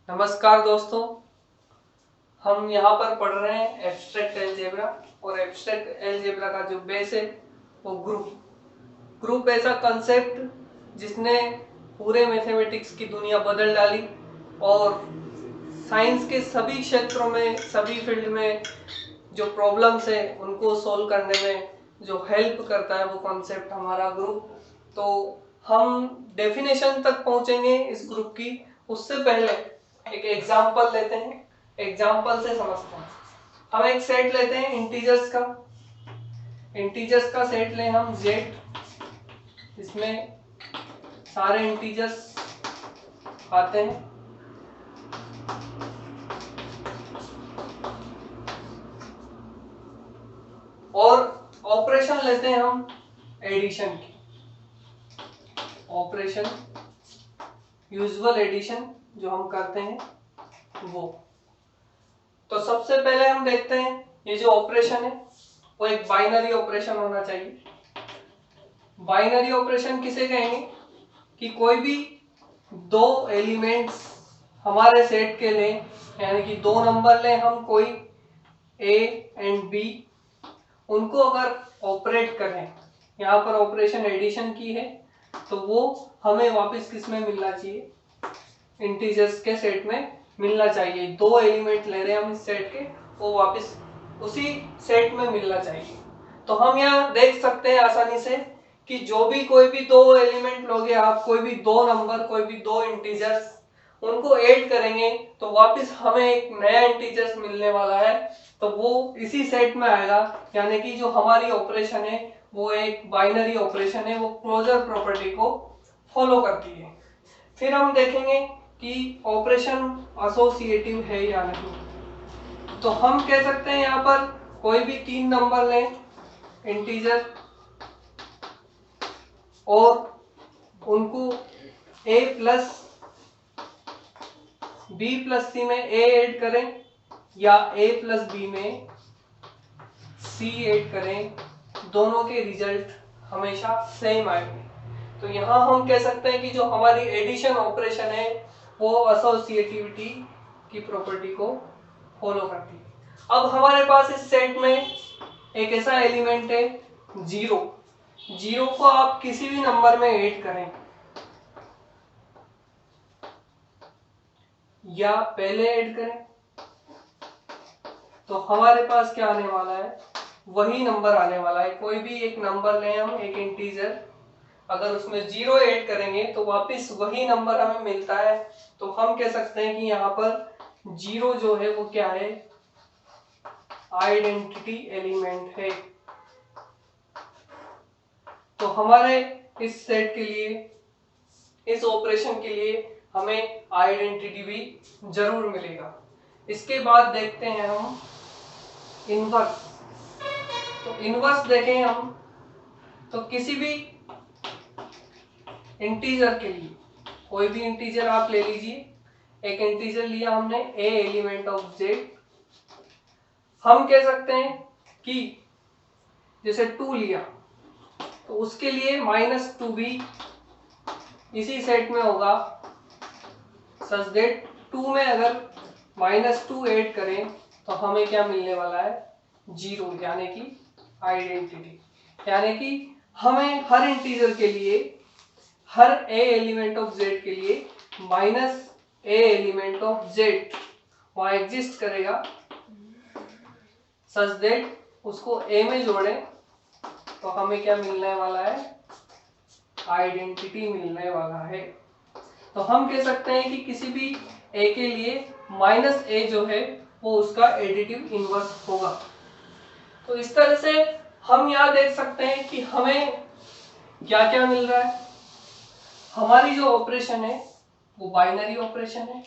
नमस्कार दोस्तों, हम यहाँ पर पढ़ रहे हैं एब्स्ट्रैक्ट अलजेब्रा। और एब्स्ट्रैक्ट अलजेब्रा का जो बेस है वो ग्रुप ऐसा कंसेप्ट जिसने पूरे मैथमेटिक्स की दुनिया बदल डाली और साइंस के सभी क्षेत्रों में, सभी फील्ड में जो प्रॉब्लम्स है उनको सोल्व करने में जो हेल्प करता है वो कॉन्सेप्ट हमारा ग्रुप। तो हम डेफिनेशन तक पहुंचेंगे इस ग्रुप की, उससे पहले एक एग्जांपल लेते हैं, एग्जांपल से समझते हैं। हम एक सेट लेते हैं इंटीजर्स का सेट लें हम z, इसमें सारे इंटीजर्स आते हैं और ऑपरेशन लेते हैं हम एडिशन की, ऑपरेशन यूजुअल एडिशन जो हम करते हैं वो। तो सबसे पहले हम देखते हैं ये जो ऑपरेशन है वो एक बाइनरी ऑपरेशन होना चाहिए। बाइनरी ऑपरेशन किसे कहेंगे कि कोई भी दो एलिमेंट्स हमारे सेट के लें, यानी कि दो नंबर लें हम कोई a एंड b, उनको अगर ऑपरेट करें, यहाँ पर ऑपरेशन एडिशन की है, तो वो हमें वापस किस में मिलना चाहिए, इंटीजर्स के सेट में मिलना चाहिए। दो एलिमेंट ले रहे हैं हम इस सेट के, वो वापस उसी सेट में मिलना चाहिए। तो हम यहाँ देख सकते हैं आसानी से कि जो भी कोई भी दो एलिमेंट लोगे आप, कोई भी दो नंबर, कोई भी दो इंटीजर्स, उनको ऐड करेंगे तो वापस हमें एक नया इंटीजर्स मिलने वाला है, तो वो इसी सेट में आएगा। यानी कि जो हमारी ऑपरेशन है वो एक बाइनरी ऑपरेशन है, वो क्लोजर प्रॉपर्टी को फॉलो करती है। फिर हम देखेंगे कि ऑपरेशन एसोसिएटिव है या नहीं। तो हम कह सकते हैं यहाँ पर कोई भी तीन नंबर लें इंटीजर और उनको a plus b plus c में a ऐड करें या a प्लस b में c ऐड करें, दोनों के रिजल्ट हमेशा सेम आएंगे। तो यहाँ हम कह सकते हैं कि जो हमारी एडिशन ऑपरेशन है वो एसोसिएटिविटी की प्रॉपर्टी को फॉलो करती है। अब हमारे पास इस सेट में एक ऐसा एलिमेंट है जीरो को आप किसी भी नंबर में ऐड करें या पहले ऐड करें, तो हमारे पास क्या आने वाला है, वही नंबर आने वाला है। कोई भी एक नंबर लें हम, एक इंटीजर, अगर उसमें जीरो ऐड करेंगे तो वापस वही नंबर हमें मिलता है। तो हम कह सकते हैं कि यहाँ पर जीरो जो है वो क्या है, आइडेंटिटी एलिमेंट है। तो हमारे इस सेट के लिए, इस ऑपरेशन के लिए हमें आइडेंटिटी भी जरूर मिलेगा। इसके बाद देखते हैं हम इनवर्स। तो इनवर्स देखें हम, तो किसी भी इंटीजर के लिए, कोई भी इंटीजर आप ले लीजिए, एक इंटीजर लिया हमने a एलिमेंट ऑफ z, हम कह सकते हैं कि जैसे 2 लिया तो उसके लिए -2 भी इसी सेट में होगा, सच दैट 2 में अगर -2 ऐड करें तो हमें क्या मिलने वाला है, जीरो, यानी कि आइडेंटिटी। यानी कि हमें हर इंटीजर के लिए, हर a एलिमेंट ऑफ z के लिए -a एलिमेंट ऑफ z वहां एग्जिस्ट करेगा, सच दैट उसको a में जोड़ें तो हमें क्या मिलने वाला है, आइडेंटिटी मिलने वाला है। तो हम कह सकते हैं कि किसी भी a के लिए -a जो है वो उसका एडिटिव इनवर्स होगा। तो इस तरह से हम यहाँ देख सकते हैं कि हमें क्या क्या मिल रहा है। हमारी जो ऑपरेशन है वो बाइनरी ऑपरेशन है,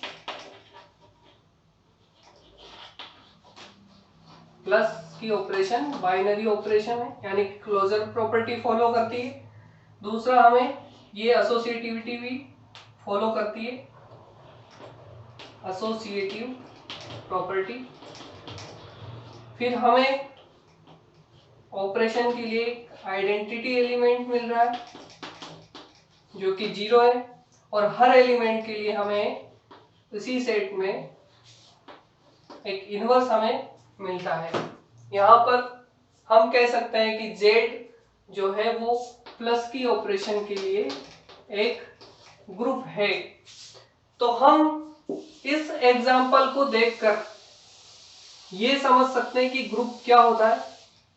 प्लस की ऑपरेशन बाइनरी ऑपरेशन है, यानी क्लोजर प्रॉपर्टी फॉलो करती है। दूसरा, हमें ये एसोसिएटिविटी भी फॉलो करती है, एसोसिएटिव प्रॉपर्टी। फिर हमें ऑपरेशन के लिए आइडेंटिटी एलिमेंट मिल रहा है जो कि जीरो है, और हर एलिमेंट के लिए हमें उसी सेट में एक इनवर्स हमें मिलता है। यहाँ पर हम कह सकते हैं कि Z जो है वो प्लस की ऑपरेशन के लिए एक ग्रुप है। तो हम इस एग्जाम्पल को देखकर ये समझ सकते हैं कि ग्रुप क्या होता है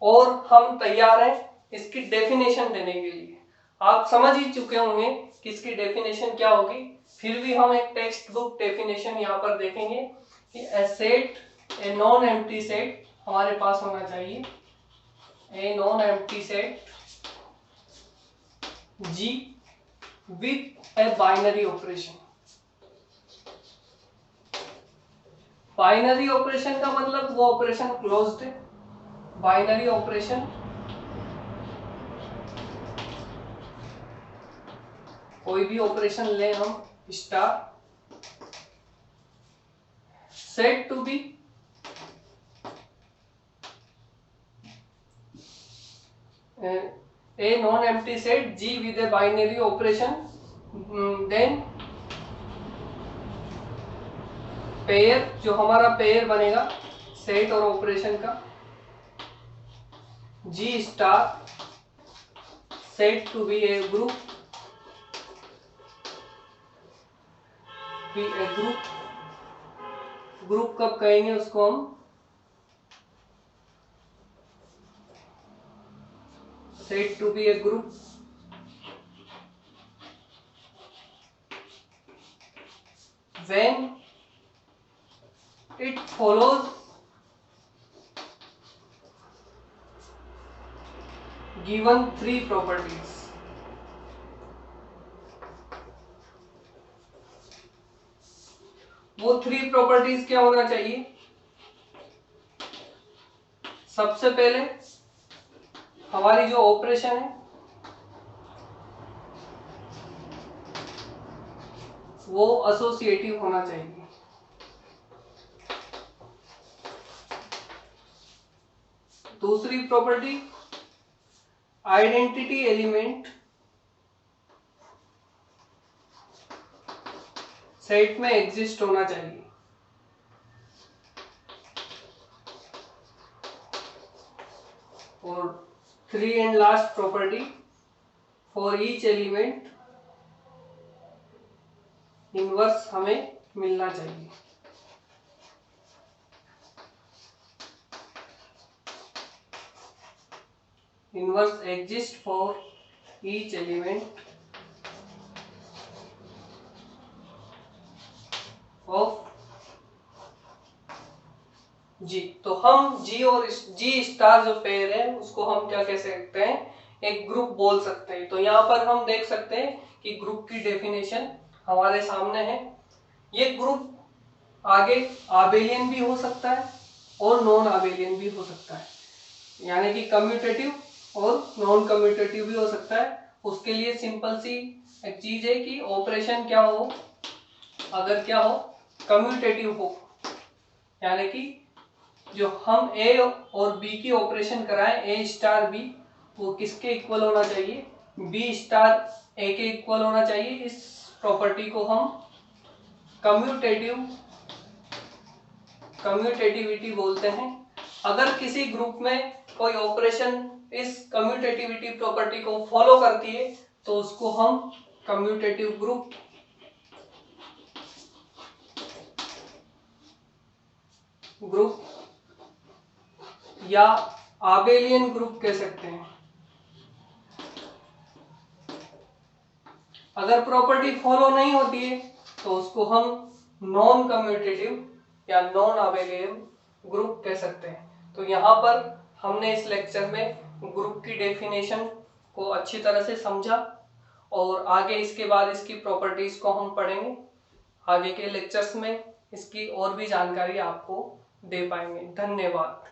और हम तैयार हैं इसकी डेफिनेशन देने के लिए। आप समझ ही चुके होंगे कि इसकी डेफिनेशन क्या होगी, फिर भी हम एक टेक्स्ट बुक डेफिनेशन यहाँ पर देखेंगे कि a set, a non empty set हमारे पास होना चाहिए, a non empty set G with a binary operation। Binary operation का मतलब वो ऑपरेशन क्लोज्ड है। बाइनरी ऑपरेशन कोई भी ऑपरेशन ले हम, star set to be a non-empty set G with a binary operation, then pair, जो हमारा पेयर बनेगा सेट और ऑपरेशन का, G star set to be a group, be a group. Group कब कहेंगे उसको हम, set to be a group when it follows given three properties। वो थ्री प्रॉपर्टीज क्या होना चाहिए, सबसे पहले हमारी जो ऑपरेशन है वो एसोसिएटिव होना चाहिए। दूसरी प्रॉपर्टी, आइडेंटिटी एलिमेंट सेट में एग्जिस्ट होना चाहिए। और three and last property, for each element inverse हमें मिलना चाहिए। Inverse exist for each element of G। तो हम G और G स्टार जो पेयर है उसको हम क्या कह सकते हैं, एक ग्रुप बोल सकते हैं। तो यहाँ पर हम देख सकते हैं कि ग्रुप की डेफिनेशन हमारे सामने है। ये ग्रुप आगे आबेलियन भी हो सकता है और नॉन आबेलियन भी हो सकता है, यानी कि कम्यूटेटिव और नॉन कम्यूटेटिव भी हो सकता है। उसके लिए सिंपल सी एक चीज है कि ऑपरेशन क्या हो, अगर क्या हो कम्यूटेटिव हो, यानी कि जो हम ए और बी की ऑपरेशन कराएं, ए स्टार बी, वो किसके इक्वल होना चाहिए, बी स्टार ए के इक्वल होना चाहिए। इस प्रॉपर्टी को हम कम्यूटेटिविटी बोलते हैं। अगर किसी ग्रुप में कोई ऑपरेशन इस कम्यूटेटिविटी प्रॉपर्टी को फॉलो करती है तो उसको हम कम्यूटेटिव ग्रुप या आबेलियन ग्रुप कह सकते हैं। अगर प्रॉपर्टी फॉलो नहीं होती है तो उसको हम नॉन कम्यूटेटिव या नॉन आबेलियन ग्रुप कह सकते हैं। तो यहाँ पर हमने इस लेक्चर में ग्रुप की डेफिनेशन को अच्छी तरह से समझा और आगे इसके बाद इसकी प्रॉपर्टीज को हम पढ़ेंगे। आगे के लेक्चर्स में इसकी और भी जानकारी आपको दे पाएंगे। धन्यवाद।